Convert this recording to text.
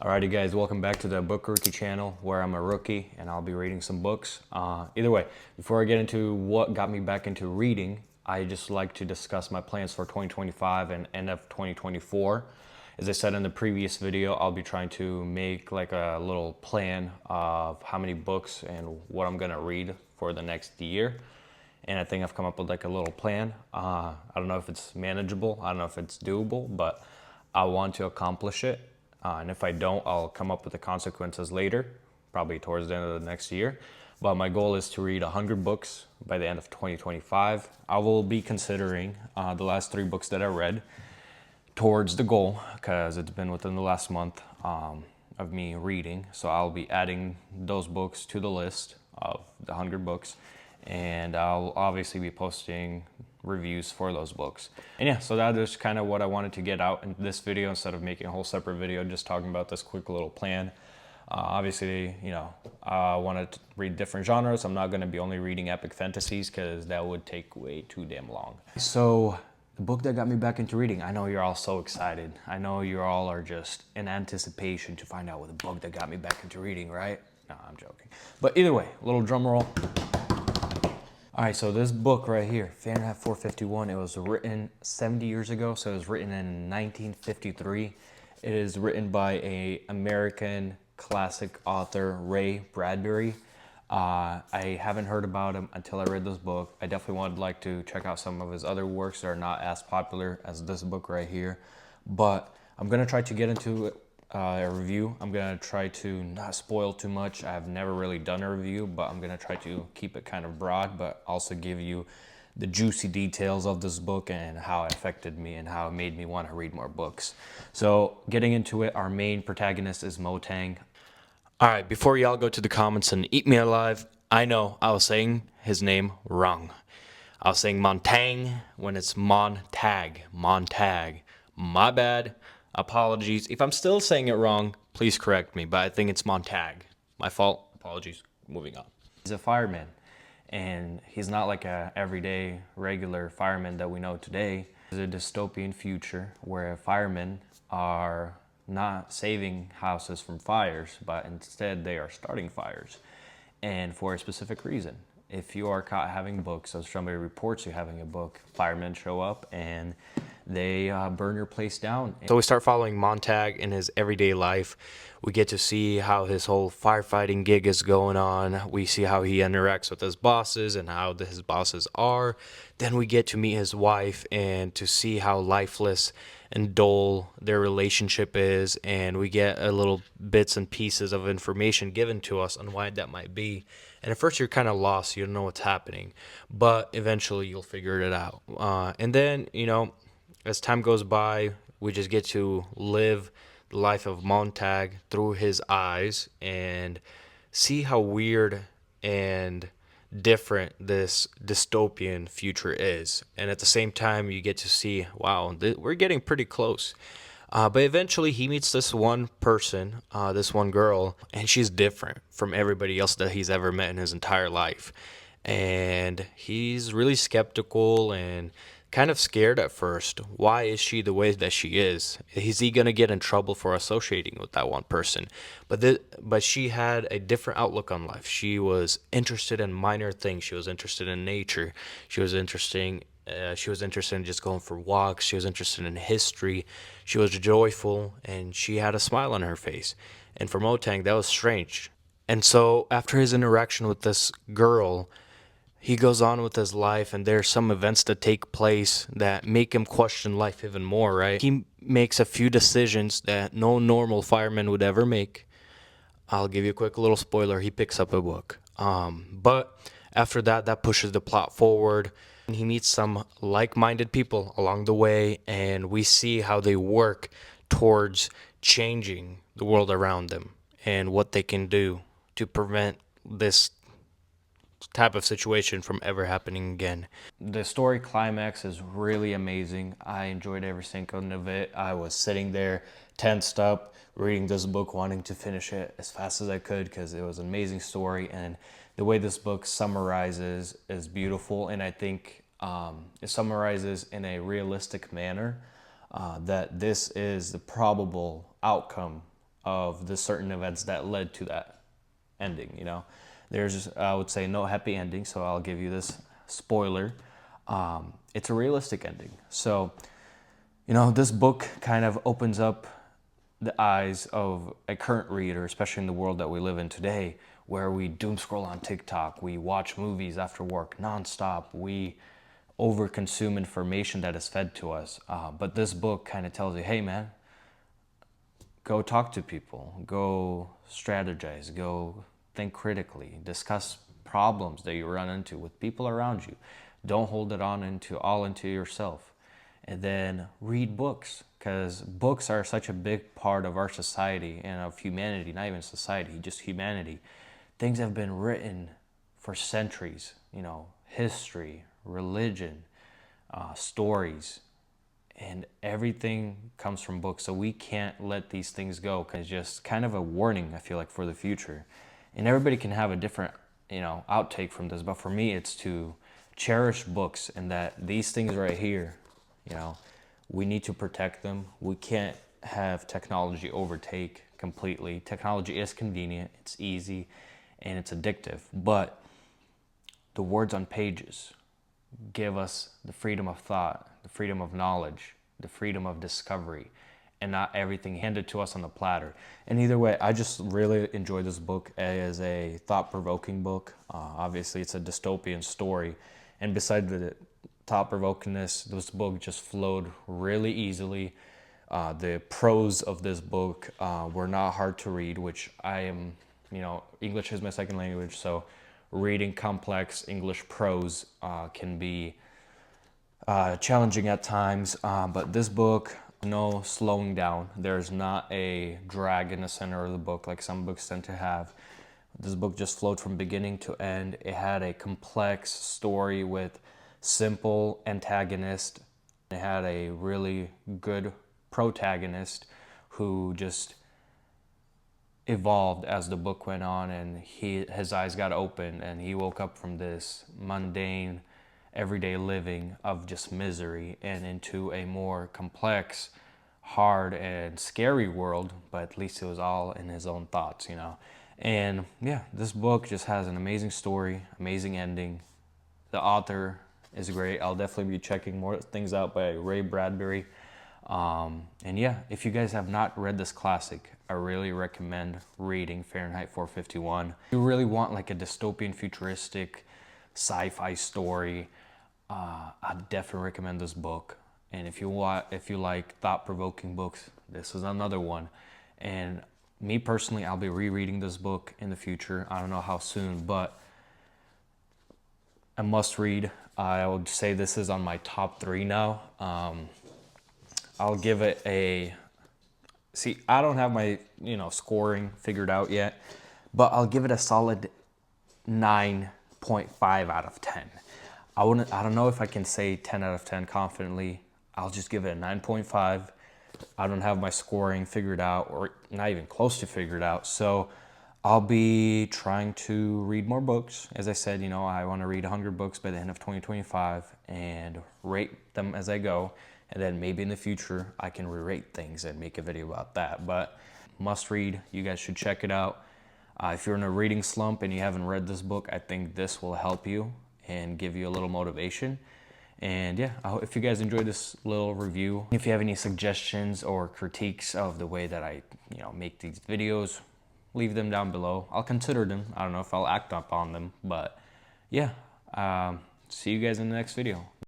Alrighty guys, welcome back to the Book Rookie channel where I'm a rookie and I'll be reading some books. Either way, before I get into what got me back into reading, I just like to discuss my plans for 2025 and end of 2024. As I said in the previous video, I'll be trying to make like a little plan of how many books and what I'm gonna read for the next year. And I think I've come up with like a little plan. I don't know if it's manageable, I don't know if it's doable, but I want to accomplish it. And if I don't, I'll come up with the consequences later, probably towards the end of the next year. But my goal is to read 100 books by the end of 2025. I will be considering the last 3 books that I read towards the goal because it's been within the last month of me reading. So I'll be adding those books to the list of the 100 books. And I'll obviously be posting reviews for those books. And yeah, so that is kind of what I wanted to get out in this video instead of making a whole separate video just talking about this quick little plan. Obviously, you know, I want to read different genres. I'm not going to be only reading epic fantasies because that would take way too damn long. So the book that got me back into reading, I know you're all so excited. I know you all are just in anticipation to find out what the book that got me back into reading, right? No, I'm joking. But either way, a little drum roll. All right, so this book right here, Fahrenheit 451, it was written 70 years ago, so it was written in 1953. It is written by an American classic author, Ray Bradbury. I haven't heard about him until I read this book. I definitely would like to check out some of his other works that are not as popular as this book right here. But I'm going to try to get into a review. I'm going to try to not spoil too much. I've never really done a review, but I'm going to try to keep it kind of broad, but also give you the juicy details of this book and how it affected me and how it made me want to read more books. So getting into it, our main protagonist is Motang. All right, before y'all go to the comments and eat me alive, I know I was saying his name wrong. I was saying Montang when it's Montag. Montag. My bad. Apologies. If I'm still saying it wrong, please correct me, but I think it's Montag. My fault. Apologies. Moving on. He's a fireman, and he's not like a everyday regular fireman that we know today. It's a dystopian future where firemen are not saving houses from fires, but instead they are starting fires, and for a specific reason. If you are caught having books, or somebody reports you having a book, firemen show up and they burn your place down. So we start following Montag in his everyday life. We get to see how his whole firefighting gig is going on. We see how he interacts with his bosses and how his bosses are. Then we get to meet his wife and to see how lifeless and dull their relationship is, and we get a little bits and pieces of information given to us on why that might be. And at first you're kind of lost, you don't know what's happening, but eventually you'll figure it out. And then, you know, as time goes by, we just get to live the life of Montag through his eyes and see how weird and different this dystopian future is. And at the same time, you get to see, wow, we're getting pretty close. But eventually he meets this one person, this one girl, and she's different from everybody else that he's ever met in his entire life. And he's really skeptical and kind of scared at first. Why is she the way that she is? Is he going to get in trouble for associating with that one person? But she had a different outlook on life. She was interested in minor things. She was interested in nature. She was interested in just going for walks. She was interested in history. She was joyful, and she had a smile on her face. And for Motang, that was strange. And so after his interaction with this girl, he goes on with his life, and there's some events that take place that make him question life even more, right? He makes a few decisions that no normal fireman would ever make. I'll give you a quick little spoiler. He picks up a book. But after that, that pushes the plot forward. He meets some like-minded people along the way, and we see how they work towards changing the world around them and what they can do to prevent this type of situation from ever happening again. The story climax is really amazing. I enjoyed every second of it. I was sitting there tensed up reading this book, wanting to finish it as fast as I could because it was an amazing story, and the way this book summarizes is beautiful. And I think it summarizes in a realistic manner that this is the probable outcome of the certain events that led to that ending, you know. There's, I would say, no happy ending, so I'll give you this spoiler. It's a realistic ending. So, you know, this book kind of opens up the eyes of a current reader, especially in the world that we live in today, where we doom scroll on TikTok, we watch movies after work nonstop, we overconsume information that is fed to us. But this book kind of tells you, hey man, go talk to people, go strategize, go think critically, discuss problems that you run into with people around you. Don't hold it on into yourself. And then read books, because books are such a big part of our society and of humanity, not even society, just humanity. Things have been written for centuries, you know, history, religion, stories, and everything comes from books. So we can't let these things go, because it's just kind of a warning, I feel like, for the future. And everybody can have a different, you know, outtake from this, but for me it's to cherish books, and that these things right here, you know, we need to protect them. We can't have technology overtake completely. Technology is convenient, it's easy, and it's addictive, but the words on pages give us the freedom of thought, the freedom of knowledge, the freedom of discovery, and not everything handed to us on the platter. And either way, I just really enjoy this book as a thought-provoking book. Obviously, it's a dystopian story, and besides the thought-provokingness, this book just flowed really easily. The prose of this book were not hard to read, which I am, you know, English is my second language, so reading complex English prose can be challenging at times, but this book, no slowing down. There's not a drag in the center of the book like some books tend to have. This book just flowed from beginning to end. It had a complex story with simple antagonist. It had a really good protagonist who just evolved as the book went on, and his eyes got open, and he woke up from this mundane everyday living of just misery and into a more complex, hard, and scary world, but at least it was all in his own thoughts, you know. And yeah, this book just has an amazing story, amazing ending. The author is great. I'll definitely be checking more things out by Ray Bradbury. And yeah, if you guys have not read this classic, I really recommend reading Fahrenheit 451. If you really want like a dystopian, futuristic, sci-fi story, I'd definitely recommend this book. And if you like thought-provoking books, this is another one. And me personally, I'll be rereading this book in the future. I don't know how soon, but a must read. I would say this is on my top 3 now. I'll give it a, see, I don't have my, you know, scoring figured out yet, but I'll give it a solid 9.5 out of 10. I don't know if I can say 10 out of 10 confidently. I'll just give it a 9.5. I don't have my scoring figured out, or not even close to figured out. So I'll be trying to read more books. As I said, you know, I want to read 100 books by the end of 2025 and rate them as I go. And then maybe in the future, I can re-rate things and make a video about that. But must read, you guys should check it out. If you're in a reading slump and you haven't read this book, I think this will help you and give you a little motivation. And yeah, I hope if you guys enjoyed this little review, if you have any suggestions or critiques of the way that I, you know, make these videos, leave them down below. I'll consider them. I don't know if I'll act upon them, but yeah, see you guys in the next video.